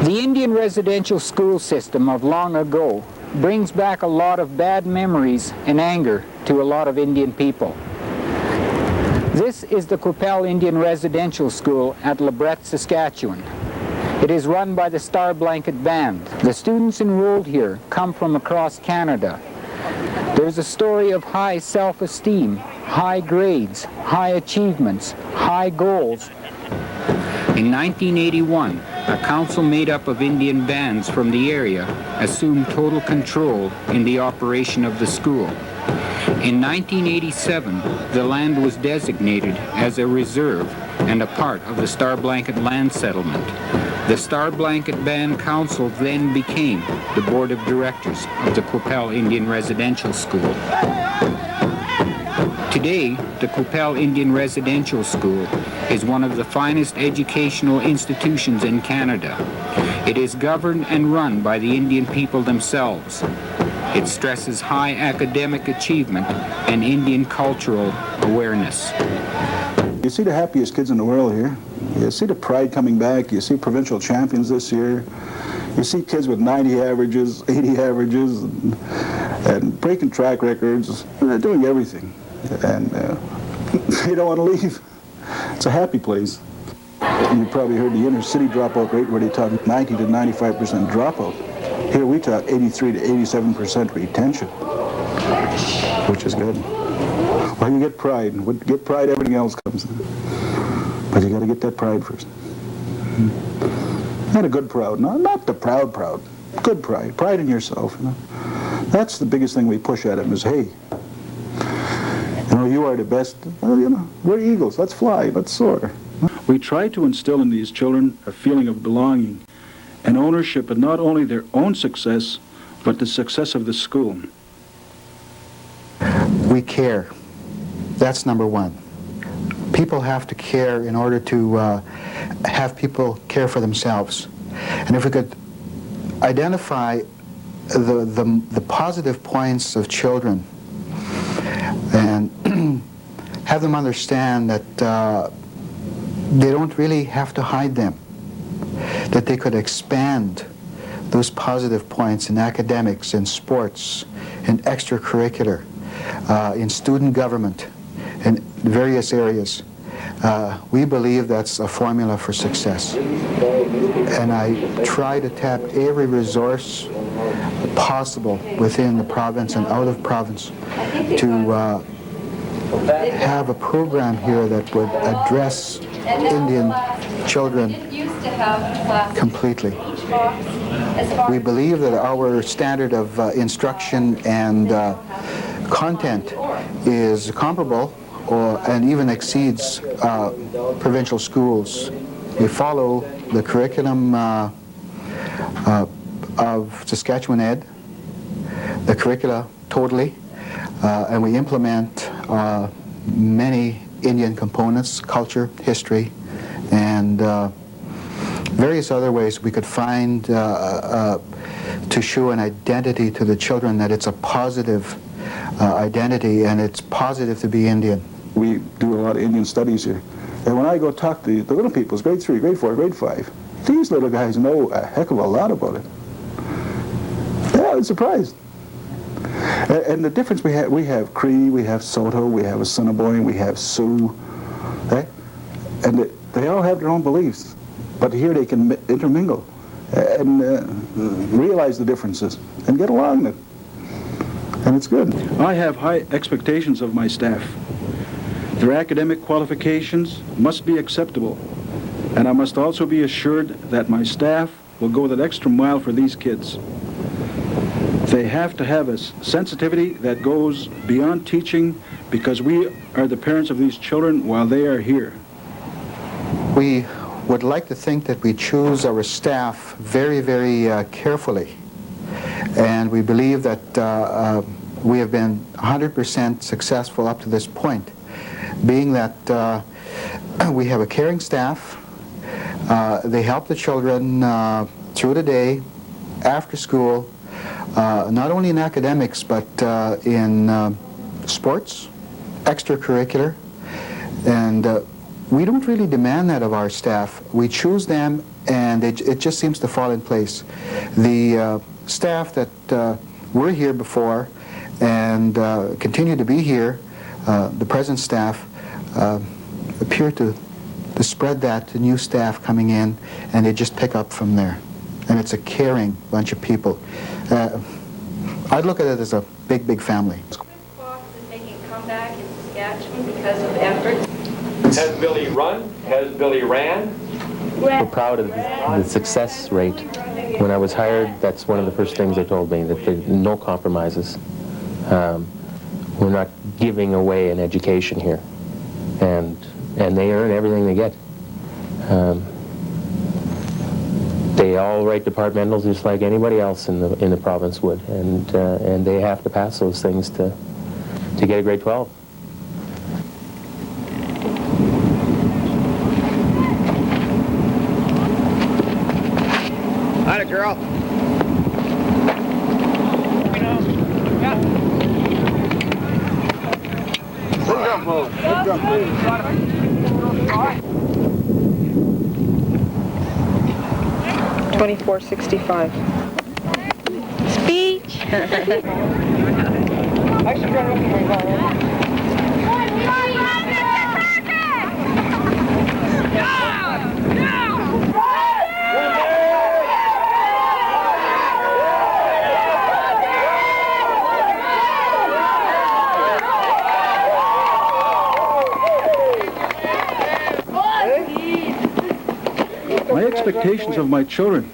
The Indian residential school system of long ago brings back a lot of bad memories and anger to a lot of Indian people. This is the Qu'Appelle Indian Residential School at LeBret, Saskatchewan. It is run by the Star Blanket Band. The students enrolled here come from across Canada. There's a story of high self-esteem, high grades, high achievements, high goals. In 1981, a council made up of Indian bands from the area assumed total control in the operation of the school. In 1987, the land was designated as a reserve and a part of the Star Blanket land settlement. The Star Blanket Band Council then became the board of directors of the Qu'Appelle Indian Residential School. Today, the Qu'Appelle Indian Residential School is one of the finest educational institutions in Canada. It is governed and run by the Indian people themselves. It stresses high academic achievement and Indian cultural awareness. You see the happiest kids in the world here. You see the pride coming back. You see provincial champions this year. You see kids with 90 averages, 80 averages, and breaking track records. They're doing everything. And they don't want to leave. It's a happy place. You probably heard the inner city dropout rate where they talk 90 to 95% dropout. Here we talk 83 to 87% retention, which is good. Well, you get pride. With get pride, everything else comes. But you got to get that pride first. Not a good proud, no, not the proud. Good pride, pride in yourself. You know? That's the biggest thing we push at them is, hey, you know, you are the best. Well, you know, we're eagles. Let's fly. Let's soar. We try to instill in these children a feeling of belonging and ownership of not only their own success, but the success of the school. We care. That's number one. People have to care in order to have people care for themselves. And if we could identify the positive points of children and have them understand that they don't really have to hide them, that they could expand those positive points in academics, in sports, in extracurricular, in student government, in various areas. We believe that's a formula for success. And I try to tap every resource possible within the province and out of province to have a program here that would address Indian children completely. We believe that our standard of instruction and content is comparable and even exceeds provincial schools. We follow the curriculum of Saskatchewan Ed, the curricula totally, and we implement many Indian components, culture, history, and various other ways we could find to show an identity to the children, that it's a positive identity and it's positive to be Indian. We do a lot of Indian studies here. And when I go talk to the little peoples, grade 3, grade 4, grade 5, these little guys know a heck of a lot about it. Yeah, I'm surprised. And the difference we have Cree, we have Saulteaux, we have Assiniboine, we have Sioux, okay? And they all have their own beliefs, but here they can intermingle and realize the differences and get along with it. And it's good. I have high expectations of my staff. Their academic qualifications must be acceptable, and I must also be assured that my staff will go that extra mile for these kids. They have to have a sensitivity that goes beyond teaching, because we are the parents of these children while they are here. We would like to think that we choose our staff very, very carefully. And we believe that we have been 100% successful up to this point, being that we have a caring staff. They help the children through the day, after school, not only in academics, but in sports, extracurricular, and we don't really demand that of our staff. We choose them and it just seems to fall in place. The staff that were here before and continue to be here, the present staff, appear to spread that to new staff coming in, and they just pick up from there. And it's a caring bunch of people. I'd look at it as a big, big family. Fox is making a comeback in Saskatchewan because of efforts. Has Billy run? Has Billy ran? We're proud of the success rate. When I was hired, that's one of the first things they told me, that there no compromises. We're not giving away an education here, and they earn everything they get. They all write departmentals just like anybody else in the province would, and they have to pass those things to get a grade 12. Hi, girl. Good jump move. Good jump move. 2465. Speech. I should run up to my car. My expectations of my children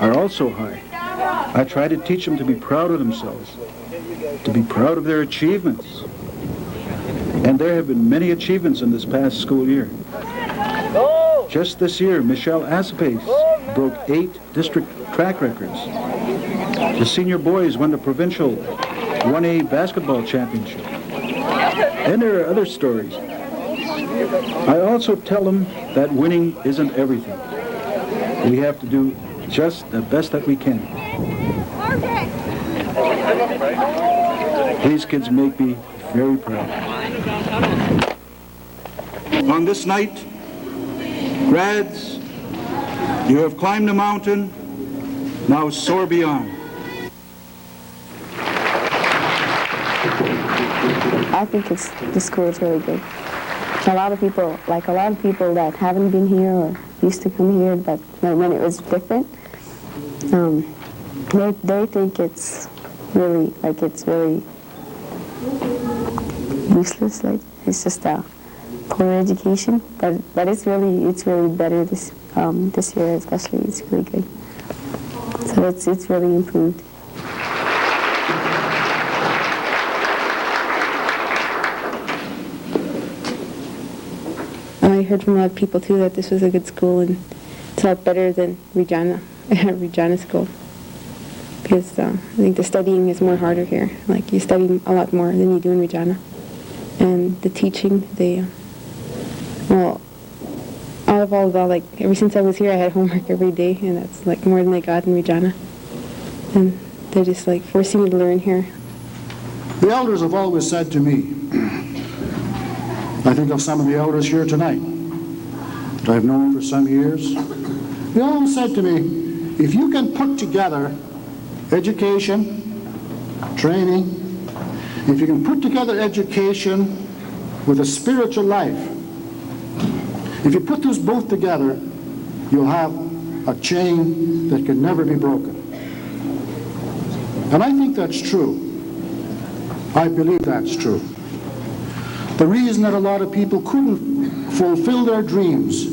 are also high. I try to teach them to be proud of themselves, to be proud of their achievements. And there have been many achievements in this past school year. Just this year, Michelle Aspace broke 8 district track records. The senior boys won the provincial 1A basketball championship. And there are other stories. I also tell them that winning isn't everything. We have to do just the best that we can. These kids make me very proud. On this night, grads, you have climbed the mountain, now soar beyond. I think the school is really good. A lot of people that haven't been here or used to come here, but when it was different, they think it's really useless. Like it's just a poor education, but it's really better this year, especially. It's really good. So it's really improved. I heard from a lot of people too that this was a good school and it's a lot better than Regina school, because I think the studying is more harder here. Like you study a lot more than you do in Regina, and the teaching, like ever since I was here, I had homework every day, and that's like more than I got in Regina, and they're just like forcing me to learn here. The elders have always said to me, I think of some of the elders here tonight that I've known for some years. They always said to me, if you can put together education, training, if you can put together education with a spiritual life, if you put those both together, you'll have a chain that can never be broken. And I think that's true. I believe that's true. The reason that a lot of people couldn't fulfill their dreams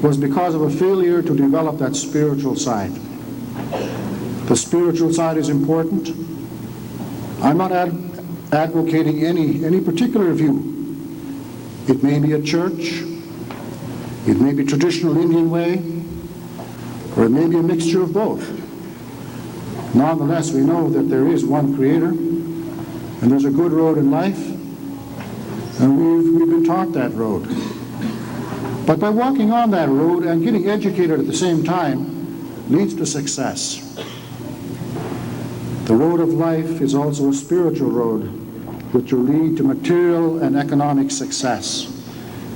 was because of a failure to develop that spiritual side. The spiritual side is important. I'm not advocating any particular view. It may be a church, it may be traditional Indian way, or it may be a mixture of both. Nonetheless, we know that there is one Creator, and there's a good road in life, and we've been taught that road. But by walking on that road and getting educated at the same time leads to success. The road of life is also a spiritual road, which will lead to material and economic success.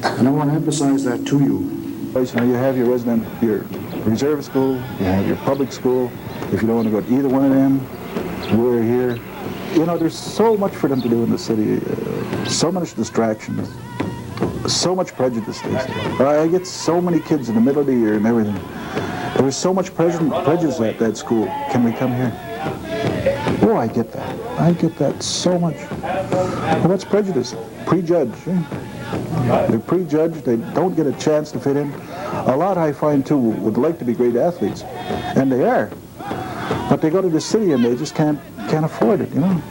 And I want to emphasize that to you. Now you have your reserve school, you have your public school. If you don't want to go to either one of them, we're here. You know, there's so much for them to do in the city, so much distraction, so much prejudice. I get so many kids in the middle of the year and everything. There was so much prejudice at that school. Can we come here? Oh, I get that. I get that so much. Well, what's prejudice? Prejudge. They're prejudged. They don't get a chance to fit in. A lot, I find, too, would like to be great athletes, and they are. But they go to the city and they just can't afford it, you know.